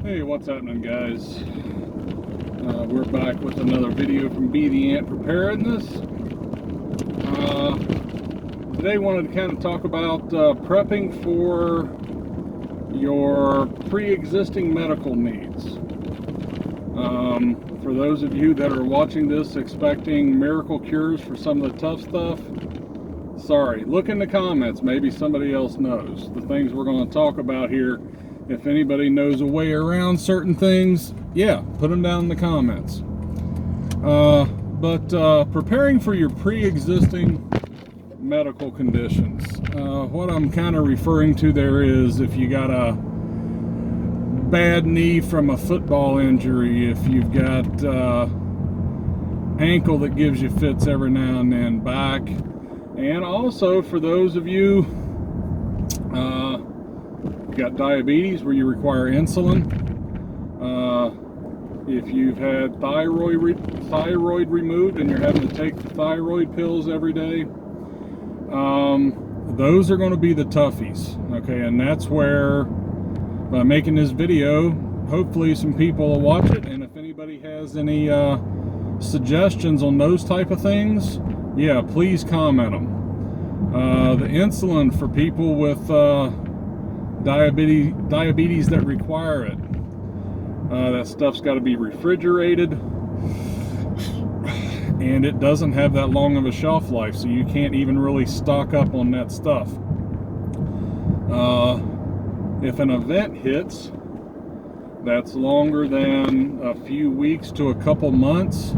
Hey, what's happening, guys? We're back with another video from Be the Ant Preparedness. Today wanted to kind of talk about prepping for your pre-existing medical needs. For those of you that are watching this expecting miracle cures for some of the tough stuff, sorry, look in the comments, maybe somebody else knows. The things we're going to talk about here, if anybody knows a way around certain things, yeah, put them down in the comments. But preparing for your pre-existing medical conditions. What I'm kind of referring to there is if you got a bad knee from a football injury, if you've got ankle that gives you fits every now and then, back, and also for those of you got diabetes where you require insulin, if you've had thyroid removed and you're having to take the thyroid pills every day, those are going to be the toughies. Okay, and that's where, by making this video, hopefully some people will watch it, and if anybody has any suggestions on those type of things, yeah, please comment them. The insulin for people with diabetes that require it, that stuff's got to be refrigerated, and it doesn't have that long of a shelf life, so you can't even really stock up on that stuff. If an event hits that's longer than a few weeks to a couple months,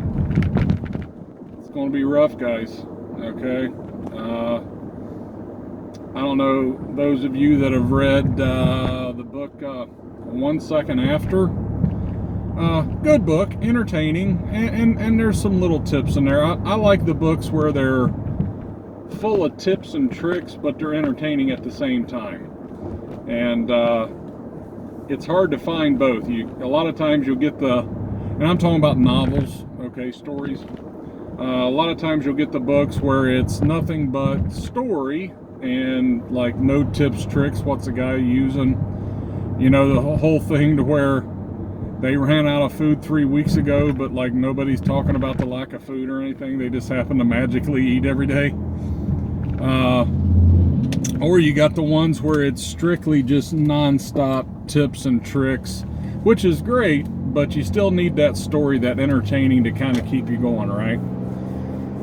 it's going to be rough, guys. Okay, I don't know, those of you that have read the book 1 Second After, good book, entertaining, and there's some little tips in there. I like the books where they're full of tips and tricks, but they're entertaining at the same time. And it's hard to find both. A lot of times you'll get and I'm talking about novels, okay, stories. A lot of times you'll get the books where it's nothing but story and like no tips, tricks, what's the guy using, you know, the whole thing to where they ran out of food 3 weeks ago, but like nobody's talking about the lack of food or anything. They just happen to magically eat every day. Or you got the ones where it's strictly just non-stop tips and tricks, which is great, but you still need that story, that entertaining to kind of keep you going, right?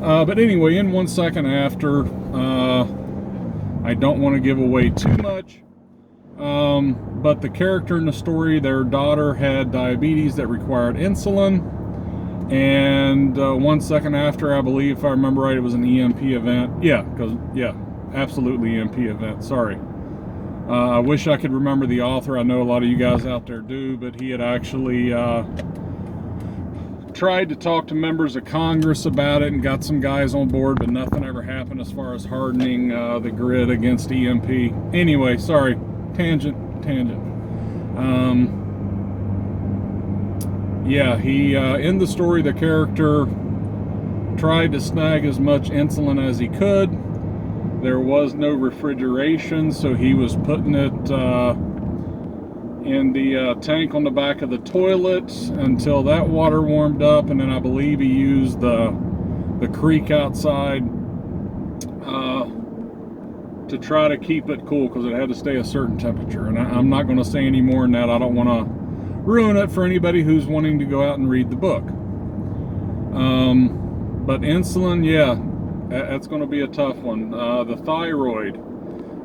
But anyway, in 1 Second After, I don't want to give away too much, but the character in the story, their daughter had diabetes that required insulin, and 1 second after, I believe, if I remember right, it was an EMP event. Yeah, absolutely EMP event, sorry. I wish I could remember the author. I know a lot of you guys out there do, but he had actually tried to talk to members of Congress about it and got some guys on board, but nothing ever happened as far as hardening the grid against EMP. Anyway, sorry, tangent. Yeah, he in the story, the character tried to snag as much insulin as he could. There was no refrigeration, so he was putting it in the tank on the back of the toilet until that water warmed up, and then I believe he used the creek outside to try to keep it cool, because it had to stay a certain temperature. And I'm not going to say any more than that. I don't want to ruin it for anybody who's wanting to go out and read the book. But insulin, yeah, that's going to be a tough one. The thyroid,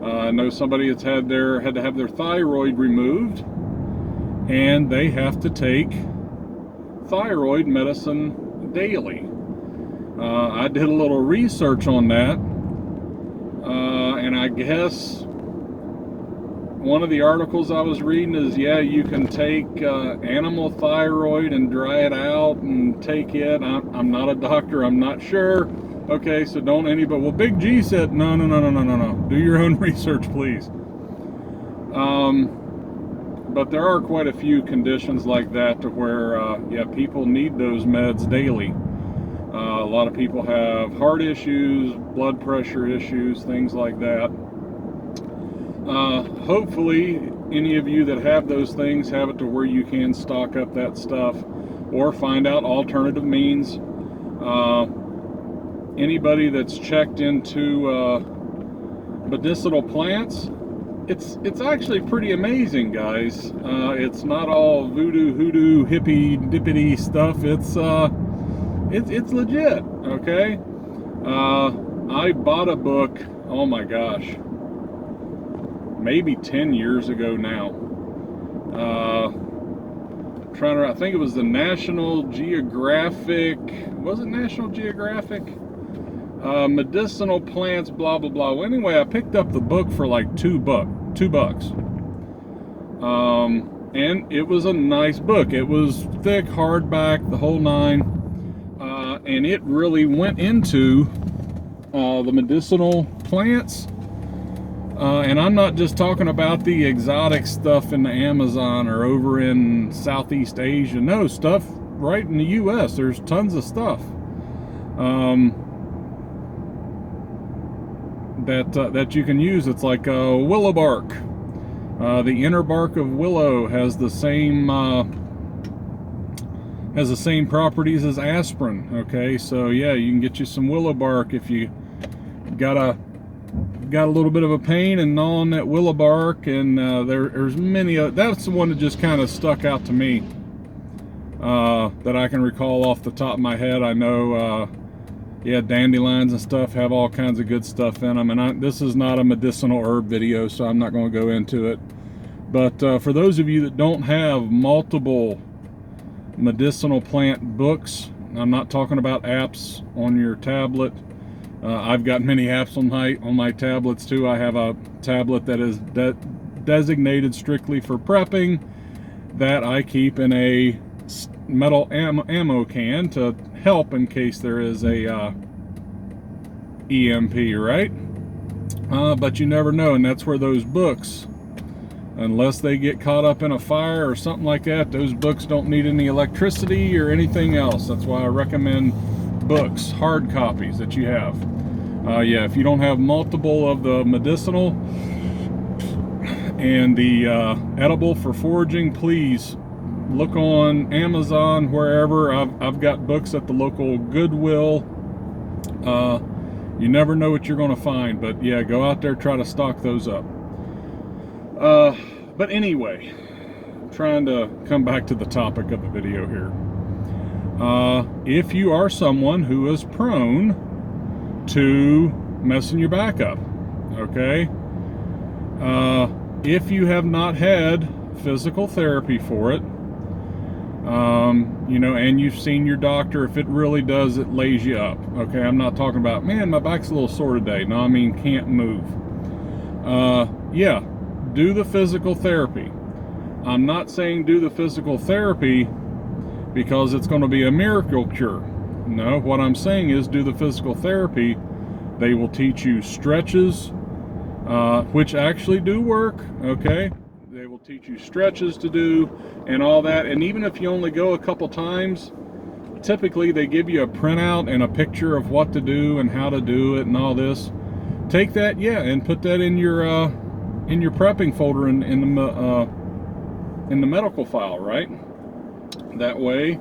I know somebody that's had to have their thyroid removed, and they have to take thyroid medicine daily. I did a little research on that, and I guess one of the articles I was reading is, yeah, you can take animal thyroid and dry it out and take it. I'm not a doctor, I'm not sure. Okay, so don't anybody, well, Big G said, no. Do your own research, please. But there are quite a few conditions like that to where, yeah, people need those meds daily. A lot of people have heart issues, blood pressure issues, things like that. Hopefully, any of you that have those things, have it to where you can stock up that stuff, or find out alternative means. Anybody that's checked into medicinal plants, it's actually pretty amazing, guys. It's not all voodoo, hoodoo, hippie, dippity stuff. It's legit, okay? I bought a book, oh my gosh, maybe 10 years ago now. I think it was the National Geographic, was it National Geographic? Medicinal plants, blah, blah, blah. Well, anyway, I picked up the book for like $2. And it was a nice book. It was thick, hardback, the whole nine. And it really went into the medicinal plants. And I'm not just talking about the exotic stuff in the Amazon or over in Southeast Asia. No, stuff right in the US. There's tons of stuff that you can use. It's like willow bark. The inner bark of willow has the same properties as aspirin. Okay, so yeah, you can get you some willow bark if you got a little bit of a pain and gnaw on that willow bark. And there's many. That's the one that just kind of stuck out to me that I can recall off the top of my head. I know. Yeah, dandelions and stuff have all kinds of good stuff in them. And this is not a medicinal herb video, so I'm not going to go into it. But for those of you that don't have multiple medicinal plant books, I'm not talking about apps on your tablet. I've got many apps on my tablets too. I have a tablet that is designated strictly for prepping, that I keep in a metal ammo can to help in case there is a EMP, right? But you never know, and that's where those books, unless they get caught up in a fire or something like that, those books don't need any electricity or anything else. That's why I recommend books, hard copies that you have. Yeah, if you don't have multiple of the medicinal and the edible for foraging, please look on Amazon, wherever. I've got books at the local Goodwill. You never know what you're going to find, but yeah, go out there, try to stock those up. But anyway, I'm trying to come back to the topic of the video here. If you are someone who is prone to messing your back up, okay, if you have not had physical therapy for it, you know, and you've seen your doctor, if it really does, it lays you up. Okay, I'm not talking about, man, my back's a little sore today. No, I mean, can't move. Yeah, do the physical therapy. I'm not saying do the physical therapy because it's going to be a miracle cure. No, what I'm saying is do the physical therapy. They will teach you stretches, which actually do work, okay? They will teach you stretches to do and all that. And even if you only go a couple times, typically they give you a printout and a picture of what to do and how to do it and all this. Take that, yeah, and put that in your prepping folder in the medical file, right? That way,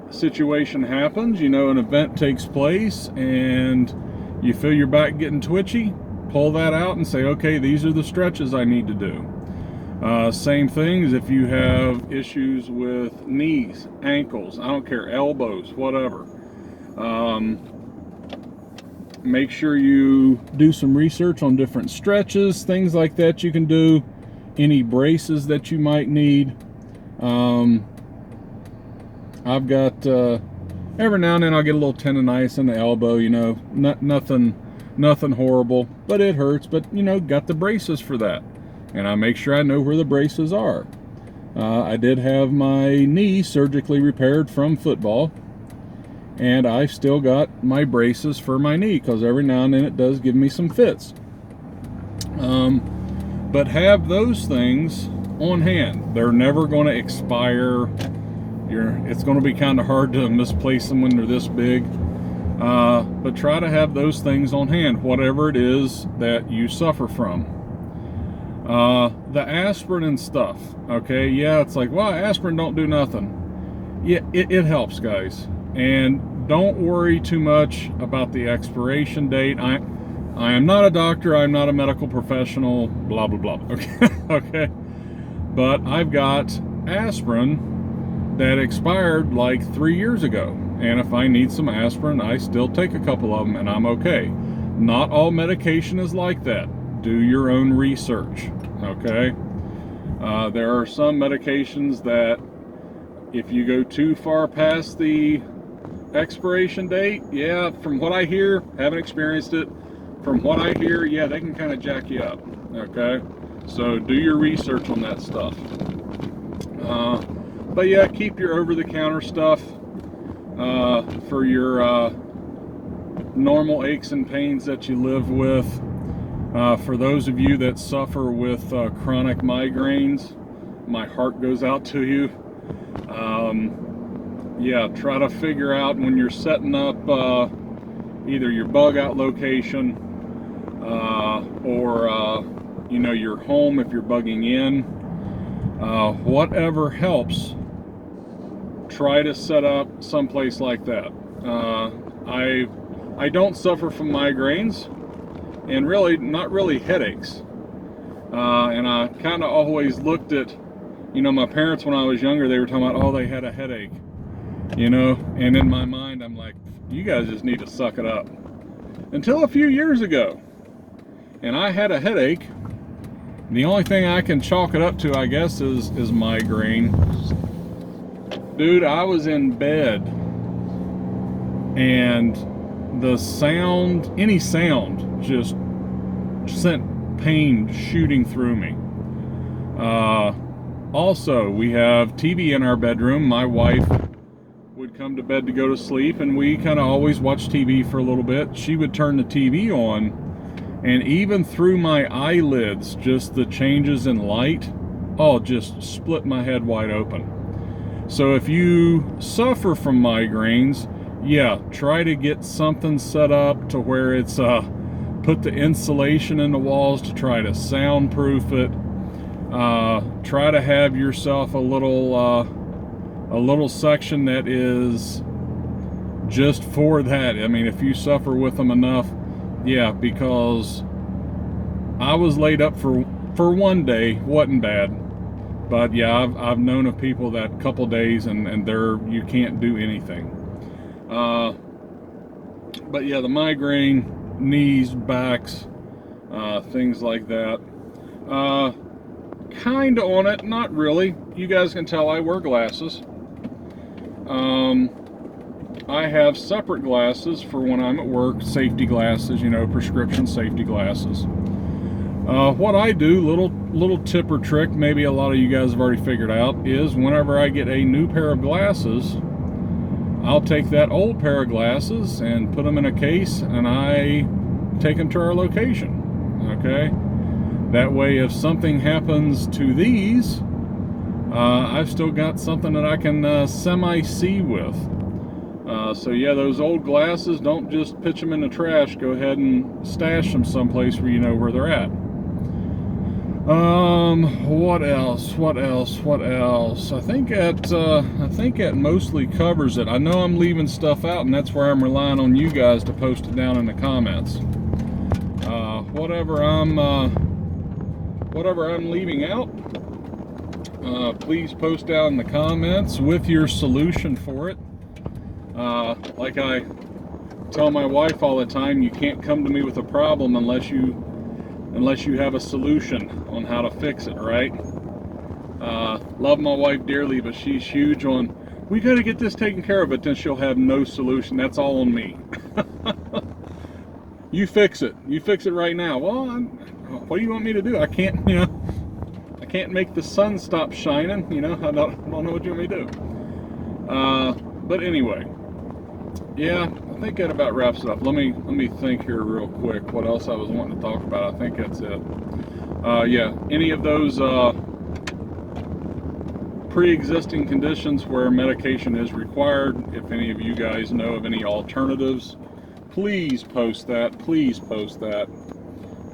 a situation happens, you know, an event takes place and you feel your back getting twitchy, pull that out and say, okay, these are the stretches I need to do. Same thing as if you have issues with knees, ankles, I don't care, elbows, whatever. Make sure you do some research on different stretches, things like that you can do, any braces that you might need. I've got, every now and then I'll get a little tendonitis in the elbow, you know, nothing horrible, but it hurts, but you know, got the braces for that. And I make sure I know where the braces are. I did have my knee surgically repaired from football, and I've still got my braces for my knee because every now and then it does give me some fits. But have those things on hand. They're never going to expire. It's going to be kind of hard to misplace them when they're this big. But try to have those things on hand, whatever it is that you suffer from. The aspirin and stuff, okay, yeah, it's like, well, aspirin don't do nothing. Yeah, it helps, guys. And don't worry too much about the expiration date. I am not a doctor, I'm not a medical professional, blah, blah, blah, okay, okay? But I've got aspirin that expired like 3 years ago. And if I need some aspirin, I still take a couple of them and I'm okay. Not all medication is like that. Do your own research, okay? There are some medications that if you go too far past the expiration date, yeah, from what I hear, haven't experienced it, from what I hear, yeah, they can kind of jack you up, okay? So do your research on that stuff. But yeah, keep your over-the-counter stuff for your normal aches and pains that you live with. For those of you that suffer with chronic migraines, my heart goes out to you. Yeah, try to figure out when you're setting up either your bug out location or you know, your home if you're bugging in. Whatever helps, try to set up someplace like that. I don't suffer from migraines, and really not really headaches. And I kind of always looked at, you know, my parents when I was younger, they were talking about, oh, they had a headache, you know, and in my mind I'm like, you guys just need to suck it up. Until a few years ago, and I had a headache. The only thing I can chalk it up to, I guess, is migraine. Dude, I was in bed and the sound, any sound, just sent pain shooting through me. Also, we have TV in our bedroom. My wife would come to bed to go to sleep, and we kind of always watch TV for a little bit. She would turn the TV on, and even through my eyelids, just the changes in light, oh, just split my head wide open. So if you suffer from migraines, yeah, try to get something set up to where it's put the insulation in the walls to try to soundproof it. Try to have yourself a little section that is just for that. I mean, if you suffer with them enough, yeah, because I was laid up for one day, wasn't bad. But yeah, I've known of people that couple days and you can't do anything. But yeah, the migraine, knees, backs, things like that. Kind of on it, not really. You guys can tell I wear glasses. I have separate glasses for when I'm at work, safety glasses, you know, prescription safety glasses. What I do, little tip or trick, maybe a lot of you guys have already figured out, is whenever I get a new pair of glasses, I'll take that old pair of glasses and put them in a case, and I take them to our location, okay? That way, if something happens to these, I've still got something that I can semi-see with. So yeah, those old glasses, don't just pitch them in the trash. Go ahead and stash them someplace where you know where they're at. What else? I think that mostly covers it. I know I'm leaving stuff out, and that's where I'm relying on you guys to post it down in the comments. Whatever I'm leaving out, please post down in the comments with your solution for it. Like I tell my wife all the time, you can't come to me with a problem unless you have a solution on how to fix it, right? Love my wife dearly, but she's huge on, we got to get this taken care of, but then she'll have no solution. That's all on me. You fix it right now. Well, what do you want me to do? I can't, you know, I can't make the sun stop shining, you know. I don't know what you want me to do. But anyway, yeah, I think that about wraps it up. Let me think here real quick what else I was wanting to talk about. I think that's it. Yeah, any of those pre-existing conditions where medication is required, if any of you guys know of any alternatives, please post that.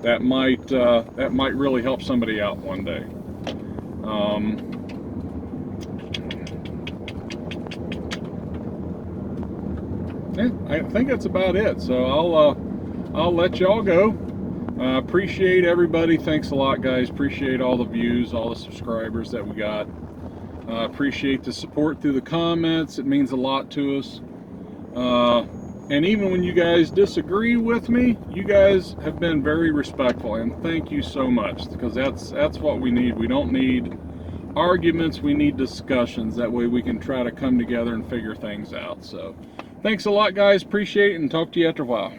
that might really help somebody out one day. Yeah, I think that's about it. So I'll let y'all go. Appreciate everybody. Thanks a lot, guys. Appreciate all the views, all the subscribers that we got. Appreciate the support through the comments. It means a lot to us. And even when you guys disagree with me, you guys have been very respectful, and thank you so much, because that's what we need. We don't need arguments, we need discussions. That way we can try to come together and figure things out. So thanks a lot, guys. Appreciate it, and talk to you after a while.